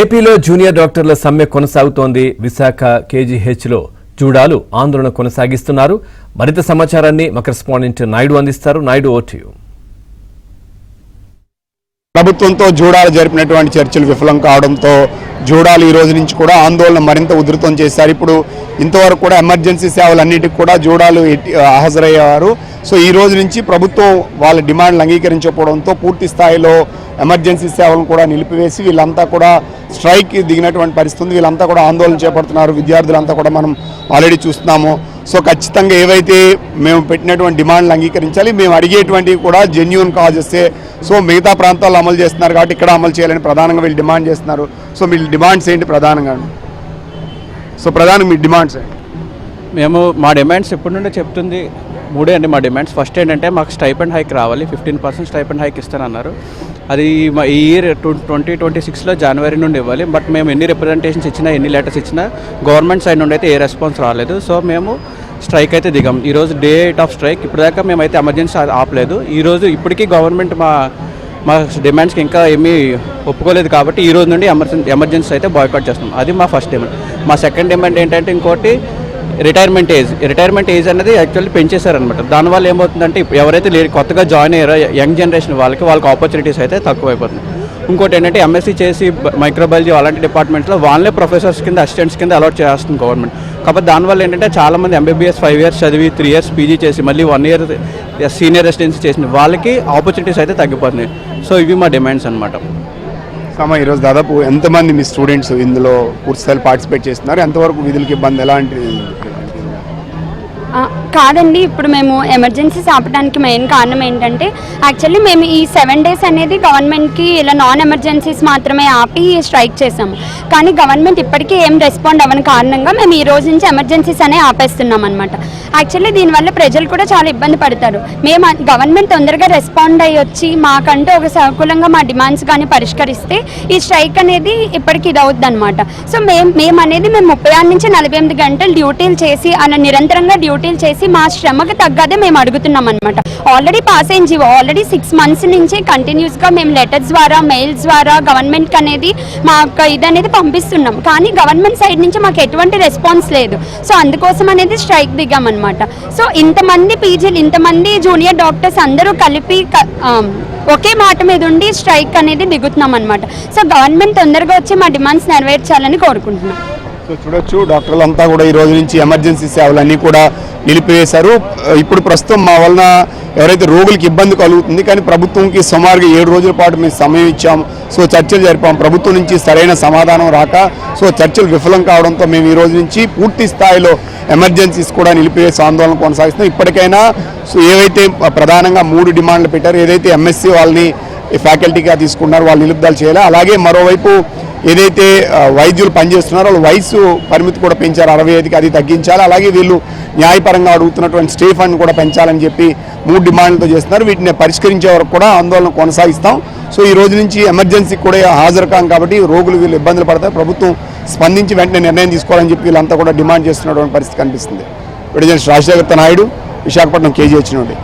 ఏపీలో జూనియర్ డాక్టర్ల సమ్మె కొనసాగుతోంది. విశాఖ కేజీహెచ్లో జూడాలు ఆందోళన కొనసాగిస్తున్నారు. మరింత సమాచారాన్ని మా కరెస్పాండెంట్ నాయుడు అందిస్తారు. Naidu, over to you. ప్రభుత్వంతో జూడాలు జరిపినటువంటి చర్చలు విఫలం కావడంతో జూడాలు ఈ రోజు నుంచి కూడా ఆందోళన మరింత ఉధృతం చేశారు. ఇప్పుడు ఇంతవరకు కూడా ఎమర్జెన్సీ సేవలన్నిటికీ కూడా జూడాలు హాజరయ్యేవారు. సో ఈ రోజు నుంచి ప్రభుత్వం వాళ్ళ డిమాండ్లు అంగీకరించకపోవడంతో పూర్తి స్థాయిలో ఎమర్జెన్సీ సేవలను కూడా నిలిపివేసి వీళ్ళంతా కూడా స్ట్రైక్ దిగినటువంటి పరిస్థితి ఉంది. వీళ్ళంతా కూడా ఆందోళన చేపడుతున్నారు. విద్యార్థులంతా కూడా మనం ఆల్రెడీ చూస్తున్నాము. సో ఖచ్చితంగా ఏవైతే మేము పెట్టినటువంటి డిమాండ్లు అంగీకరించాలి, మేము అడిగేటువంటివి కూడా జెన్యూన్ కాజెస్సే. సో మిగతా ప్రాంతాల్లో అమలు చేస్తున్నారు కాబట్టి ఇక్కడ అమలు చేయాలని ప్రధానంగా వీళ్ళు డిమాండ్ చేస్తున్నారు. సో మీ డిమాండ్స్ ఏంటి ప్రధానంగా? సో ప్రధానంగా మీ డిమాండ్స్ ఏంటి? మేము మా డిమాండ్స్ ఎప్పటి నుండి చెప్తుంది మూడే అండి. మా డిమాండ్స్ ఫస్ట్ ఏంటంటే మాకు స్టైపెండ్ హైక్ రావాలి. 15% స్టైపెండ్ హైక్ ఇస్తానన్నారు. అది మా ఈ ఇయర్ 2026లో జనవరి నుండి ఇవ్వాలి. బట్ మేము ఎన్ని రిప్రజెంటేషన్స్ ఇచ్చినా, ఎన్ని లెటర్స్ ఇచ్చినా గవర్నమెంట్ సైడ్ నుండి అయితే ఏ రెస్పాన్స్ రాలేదు. సో మేము స్ట్రైక్ అయితే దిగాం. ఈరోజు డేట్ ఆఫ్ స్ట్రైక్. ఇప్పటిదాకా మేమైతే ఎమర్జెన్సీ ఆపలేదు. ఈరోజు ఇప్పటికీ గవర్నమెంట్ మా డిమాండ్స్కి ఇంకా ఏమీ ఒప్పుకోలేదు కాబట్టి ఈ రోజు నుండి ఎమర్జెన్సీ అయితే బాయ్కాట్ చేస్తాం. అది మా ఫస్ట్ డిమాండ్. మా సెకండ్ డిమాండ్ ఏంటంటే ఇంకోటి రిటైర్మెంట్ ఏజ్ అనేది యాక్చువల్లీ పెంచేశారనమాట. దానివల్ల ఏమవుతుందంటే ఎవరైతే కొత్తగా జాయిన్ అయ్యారో యంగ్ జనరేషన్ వాళ్ళకి ఆపర్చునిటీస్ అయితే తక్కువైపోతున్నాయి. ఇంకోటి ఏంటంటే ఎంఎస్సీ చేసి మైక్రోబయాలజీ అలాంటి డిపార్ట్మెంట్స్లో వాళ్ళే ప్రొఫెసర్స్ కింద, అసిస్టెంట్స్ కింద అలాట్ చేస్తుంది గవర్నమెంట్. కాబట్టి దానివల్ల ఏంటంటే చాలామంది ఎంబీబీఎస్ 5 years చదివి 3 years పీజీ చేసి మళ్ళీ 1 year సీనియర్ రెసిడెన్సీ చేసిన వాళ్ళకి ఆపర్చునిటీస్ అయితే తగ్గిపోతున్నాయి. సో ఇవి మా డిమాండ్స్ అనమాట. ఈరోజు దాదాపు ఎంతమంది మీ స్టూడెంట్స్ ఇందులో పూర్తిస్థాయిలో పార్టిసిపేట్ చేస్తున్నారు? ఎంతవరకు విధులకి ఇబ్బంది ఎలాంటి? కాదండి, ఇప్పుడు మేము ఎమర్జెన్సీస్ ఆపడానికి మెయిన్ కారణం ఏంటంటే యాక్చువల్లీ మేము ఈ 7 days అనేది గవర్నమెంట్కి ఇలా నాన్ ఎమర్జెన్సీస్ మాత్రమే ఆపి స్ట్రైక్ చేసాము. కానీ గవర్నమెంట్ ఇప్పటికీ ఏం రెస్పాండ్ అవ్వని కారణంగా మేము ఈ రోజు నుంచి ఎమర్జెన్సీస్ అనే ఆపేస్తున్నాం అనమాట. యాక్చువల్లీ దీనివల్ల ప్రజలు కూడా చాలా ఇబ్బంది పడతారు. మేము గవర్నమెంట్ తొందరగా రెస్పాండ్ అయ్యి వచ్చి మాకంటూ ఒక సౌకూలంగా మా డిమాండ్స్ కానీ పరిష్కరిస్తే ఈ స్ట్రైక్ అనేది ఇప్పటికి ఇది అవుద్ది అనమాట. సో మేము 36 నుంచి 48 గంటలు డ్యూటీలు చేసి అలా నిరంతరంగా డ్యూటీలు చేసి మా శ్రమకు తగ్గదే మేము అడుగుతున్నాం అనమాట. ఆల్రెడీ పాస్ అయిన జీవో ఆల్రెడీ 6 months నుంచి కంటిన్యూస్గా మేము లెటర్స్ ద్వారా, మెయిల్స్ ద్వారా గవర్నమెంట్కి అనేది మా ఇది అనేది పంపిస్తున్నాం. కానీ గవర్నమెంట్ సైడ్ నుంచి మాకు ఎటువంటి రెస్పాన్స్ లేదు. సో అందుకోసం అనేది స్ట్రైక్ దిగామన్నమాట. సో ఇంతమంది పీజీలు, ఇంతమంది జూనియర్ డాక్టర్స్ అందరూ కలిపి ఒకే మాట మీద ఉండి స్ట్రైక్ అనేది దిగుతున్నాం అనమాట. సో గవర్నమెంట్ తొందరగా వచ్చి మా డిమాండ్స్ నెరవేర్చాలని కోరుకుంటున్నాం. సో చూడొచ్చు, డాక్టర్లంతా కూడా ఈ రోజు నుంచి ఎమర్జెన్సీ సేవలన్నీ కూడా నిలిపివేశారు. ఇప్పుడు ప్రస్తుతం మా వలన ఎవరైతే రోగులకు ఇబ్బంది కలుగుతుంది, కానీ ప్రభుత్వంకి సుమారుగా 7 రోజుల పాటు మేము సమయం ఇచ్చాం. సో చర్చలు జరిపాం. ప్రభుత్వం నుంచి సరైన సమాధానం రాక సో చర్చలు విఫలం కావడంతో మేము ఈ రోజు నుంచి పూర్తి స్థాయిలో ఎమర్జెన్సీస్ కూడా నిలిపివేసి ఆందోళన కొనసాగిస్తున్నాం. ఇప్పటికైనా సో ఏవైతే ప్రధానంగా 3 డిమాండ్లు పెట్టారో, ఏదైతే ఎంఎస్సీ వాళ్ళని ఫ్యాకల్టీగా తీసుకున్నారో వాళ్ళు నిలుపుదల చేయాలి. అలాగే మరోవైపు ఏదైతే వైద్యులు పనిచేస్తున్నారో వాళ్ళ వయసు పరిమితి కూడా పెంచారు 65కి, అది తగ్గించాలి. అలాగే వీళ్ళు న్యాయపరంగా అడుగుతున్నటువంటి స్టే ఫండ్ కూడా పెంచాలని చెప్పి 3 డిమాండ్లతో చేస్తున్నారు. వీటిని పరిష్కరించే వరకు కూడా ఆందోళన కొనసాగిస్తాం. సో ఈ రోజు నుంచి ఎమర్జెన్సీకి కూడా హాజరు కాం కాబట్టి రోగులు వీళ్ళు ఇబ్బందులు పడతారు. ప్రభుత్వం స్పందించి వెంటనే నిర్ణయం తీసుకోవాలని చెప్పి వీళ్ళంతా కూడా డిమాండ్ చేస్తున్నటువంటి పరిస్థితి కనిపిస్తుంది. విడుదల రాజశేఖర్ నాయుడు, విశాఖపట్నం కేజీహెచ్ నుండి.